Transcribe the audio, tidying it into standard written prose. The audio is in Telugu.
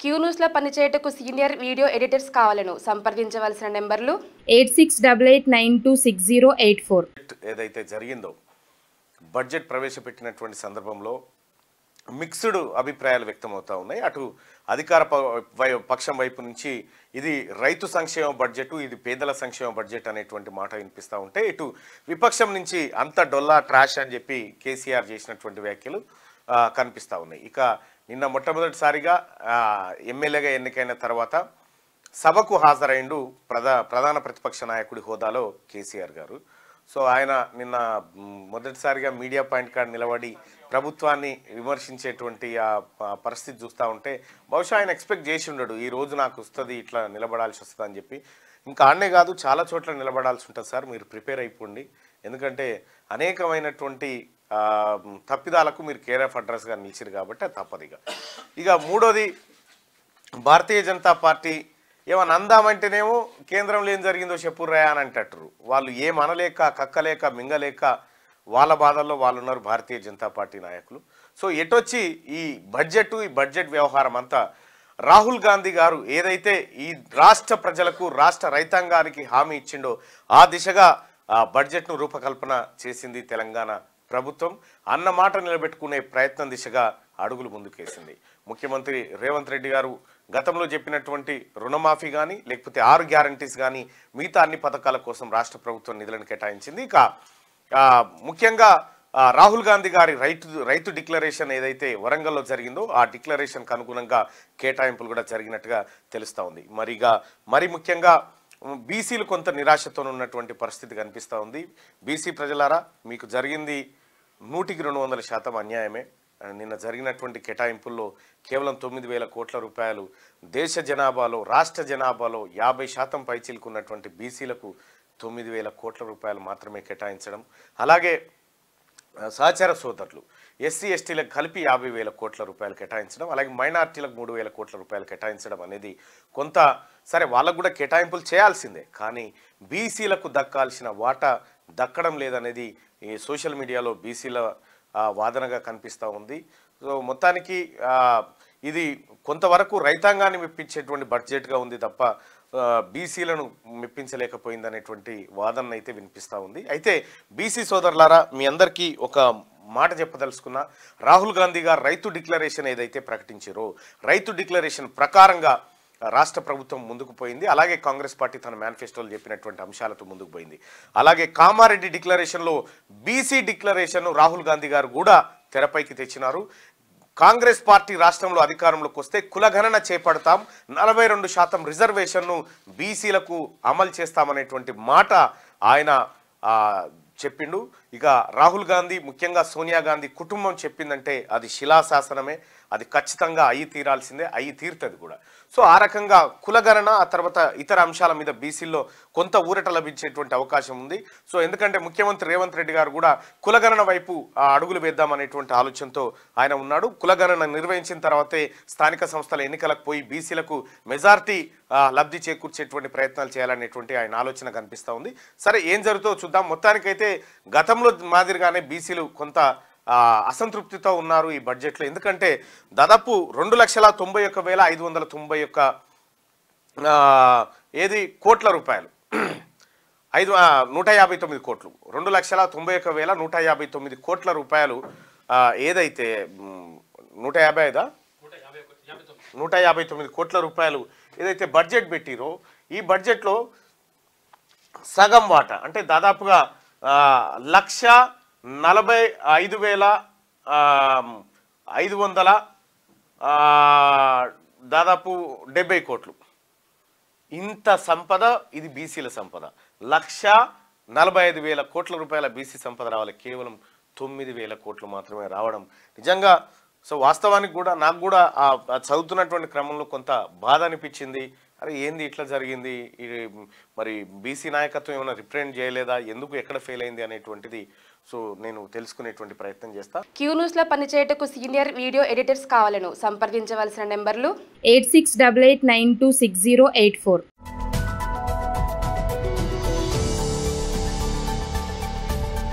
క్యూ న్యూస్లో పనిచేయటకు సీనియర్ వీడియో ఎడిటర్స్ కావాలను సంప్రదించవలసిన నెంబర్లు 8688926084. ఏదైతే జరిగిందో బడ్జెట్ ప్రవేశపెట్టినటువంటి సందర్భంలో మిక్స్డ్ అభిప్రాయాలు వ్యక్తమవుతా ఉన్నాయి. అటు అధికార పక్షం వైపు నుంచి ఇది రైతు సంక్షేమ బడ్జెట్, ఇది పేదల సంక్షేమ బడ్జెట్ అనేటువంటి మాట వినిపిస్తూ ఉంటే, ఇటు విపక్షం నుంచి అంత డొల్లా ట్రాష్ అని చెప్పి కేసీఆర్ చేసినటువంటి వ్యాఖ్యలు కనిపిస్తూ ఉన్నాయి. ఇక నిన్న మొట్టమొదటిసారిగా ఎమ్మెల్యేగా ఎన్నికైన తర్వాత సభకు హాజరైండు ప్రధాన ప్రతిపక్ష నాయకుడి హోదాలో కేసీఆర్ గారు. సో ఆయన నిన్న మొదటిసారిగా మీడియా పాయింట్ కాడ నిలబడి ప్రభుత్వాన్ని విమర్శించేటువంటి ఆ పరిస్థితి చూస్తూ ఉంటే బహుశా ఆయన ఎక్స్పెక్ట్ చేసి ఉండడు ఈ రోజు నాకు వస్తుంది, ఇట్లా నిలబడాల్సి వస్తుంది అని చెప్పి. ఇంకా ఆడనే కాదు, చాలా చోట్ల నిలబడాల్సి ఉంటుంది సార్, మీరు ప్రిపేర్ అయిపోండి, ఎందుకంటే అనేకమైనటువంటి తప్పిదాలకు మీరు కేర్ ఆఫ్ అడ్రస్గా నిలిచిరు కాబట్టి అది తప్పదు. ఇక మూడోది, భారతీయ జనతా పార్టీ ఏమన్నా అందామంటేనేమో కేంద్రంలో ఏం జరిగిందో చెప్పుర్రా అని అంటారు. వాళ్ళు ఏం అనలేక కక్కలేక మింగలేక వాళ్ళ బాధల్లో వాళ్ళు ఉన్నారు భారతీయ జనతా పార్టీ నాయకులు. సో ఎటొచ్చి ఈ బడ్జెట్ వ్యవహారం అంతా రాహుల్ గాంధీ గారు ఏదైతే ఈ రాష్ట్ర ప్రజలకు రాష్ట్ర రైతాంగానికి హామీ ఇచ్చిండో ఆ దిశగా బడ్జెట్ను రూపకల్పన చేసింది తెలంగాణ ప్రభుత్వం. అన్న మాట నిలబెట్టుకునే ప్రయత్నం దిశగా అడుగులు ముందుకేసింది. ముఖ్యమంత్రి రేవంత్ రెడ్డి గారు గతంలో చెప్పినటువంటి రుణమాఫీ కానీ లేకపోతే 6 గ్యారంటీస్ కానీ మిగతా అన్ని పథకాల కోసం రాష్ట్ర ప్రభుత్వం నిధులను కేటాయించింది. ఇక ముఖ్యంగా రాహుల్ గాంధీ గారి రైతు డిక్లరేషన్ ఏదైతే వరంగల్లో జరిగిందో ఆ డిక్లరేషన్కి అనుగుణంగా కేటాయింపులు కూడా జరిగినట్టుగా తెలుస్తూ ఉంది. మరి ముఖ్యంగా బీసీలు కొంత నిరాశతో ఉన్నటువంటి పరిస్థితి కనిపిస్తూ ఉంది. బీసీ ప్రజలారా, మీకు జరిగింది 100% అన్యాయమే. నిన్న జరిగినటువంటి కేటాయింపుల్లో కేవలం 9,000 కోట్ల రూపాయలు దేశ జనాభాలో రాష్ట్ర జనాభాలో 50% పైచిలుకున్నటువంటి బీసీలకు 9,000 కోట్ల రూపాయలు మాత్రమే కేటాయించడం, అలాగే సహచర సోదరులు ఎస్సీ ఎస్టీలకు కలిపి 50,000 కోట్ల రూపాయలు కేటాయించడం, అలాగే మైనార్టీలకు 3,000 కోట్ల రూపాయలు కేటాయించడం అనేది కొంత సరే వాళ్ళకు కూడా కేటాయింపులు చేయాల్సిందే, కానీ బీసీలకు దక్కాల్సిన వాటా దక్కడం లేదనేది ఈ సోషల్ మీడియాలో బీసీల వాదనగా కనిపిస్తూ ఉంది. సో మొత్తానికి ఇది కొంతవరకు రైతాంగాన్ని మెప్పించేటువంటి బడ్జెట్గా ఉంది తప్ప బీసీలను మెప్పించలేకపోయిందనేటువంటి వాదన అయితే వినిపిస్తూ ఉంది. అయితే బీసీ సోదరులారా, మీ అందరికీ ఒక మాట చెప్పదలుచుకున్నా, రాహుల్ గాంధీ గారు రైతు డిక్లరేషన్ ఏదైతే ప్రకటించారో రైతు డిక్లరేషన్ ప్రకారంగా రాష్ట్ర ప్రభుత్వం ముందుకు పోయింది. అలాగే కాంగ్రెస్ పార్టీ తన మేనిఫెస్టోలో చెప్పినటువంటి అంశాలతో ముందుకు పోయింది. అలాగే కామారెడ్డి డిక్లరేషన్లో బీసీ డిక్లరేషన్ రాహుల్ గాంధీ గారు కూడా తెరపైకి తెచ్చినారు. కాంగ్రెస్ పార్టీ రాష్ట్రంలో అధికారంలోకి వస్తే కులగణన చేపడతాం, 42% రిజర్వేషన్ను బీసీలకు అమలు చేస్తామనేటువంటి మాట ఆయన చెప్పిండు. ఇక రాహుల్ గాంధీ, ముఖ్యంగా సోనియా గాంధీ కుటుంబం చెప్పిందంటే అది శిలాశాసనమే, అది ఖచ్చితంగా అయ్యి తీరాల్సిందే, అయ్యి తీరుతుంది కూడా. సో ఆ రకంగా కులగణన ఆ తర్వాత ఇతర అంశాల మీద బీసీల్లో కొంత ఊరట లభించేటువంటి అవకాశం ఉంది. సో ఎందుకంటే ముఖ్యమంత్రి రేవంత్ రెడ్డి గారు కూడా కులగణన వైపు అడుగులు వేద్దామనేటువంటి ఆలోచనతో ఆయన ఉన్నాడు. కులగణన నిర్వహించిన తర్వాతే స్థానిక సంస్థల ఎన్నికలకు పోయి బీసీలకు మెజార్టీ లబ్ధి చేకూర్చేటువంటి ప్రయత్నాలు చేయాలనేటువంటి ఆయన ఆలోచన కనిపిస్తూ ఉంది. సరే, ఏం జరుగుతుందో చూద్దాం. మొత్తానికైతే గతంలో మాదిరిగానే బీసీలు కొంత అసంతృప్తితో ఉన్నారు ఈ బడ్జెట్లో. ఎందుకంటే దాదాపు 2,90,591 కోట్ల రూపాయలు 159 కోట్లు 2,91,159 కోట్ల రూపాయలు ఏదైతే 159 కోట్ల రూపాయలు ఏదైతే బడ్జెట్ పెట్టిరో ఈ బడ్జెట్లో సగం వాటా అంటే దాదాపుగా 1,45,500 దాదాపు 70 కోట్లు ఇంత సంపద. ఇది బీసీల సంపద. 1,45,000 కోట్ల రూపాయల బీసీ సంపద రావాలి, కేవలం 9,000 కోట్లు మాత్రమే రావడం నిజంగా. సో వాస్తవానికి కూడా నాకు కూడా చదువుతున్నటువంటి క్రమంలో కొంత బాధ అనిపించింది. అరే ఏంది ఇట్లా జరిగింది, మరి బీసీ నాయకత్వం ఏమైనా రిప్రజెంట్ చేయలేదా, ఎందుకు ఎక్కడ ఫెయిల్ అయింది అనేటువంటిది సో నేను తెలుసుకునేటువంటి ప్రయత్నం చేస్తా. క్యూ న్యూస్లో పనిచేయటకు సీనియర్ వీడియో ఎడిటర్స్ కావాలను సంప్రదించవలసిన నెంబర్లు 8688926084.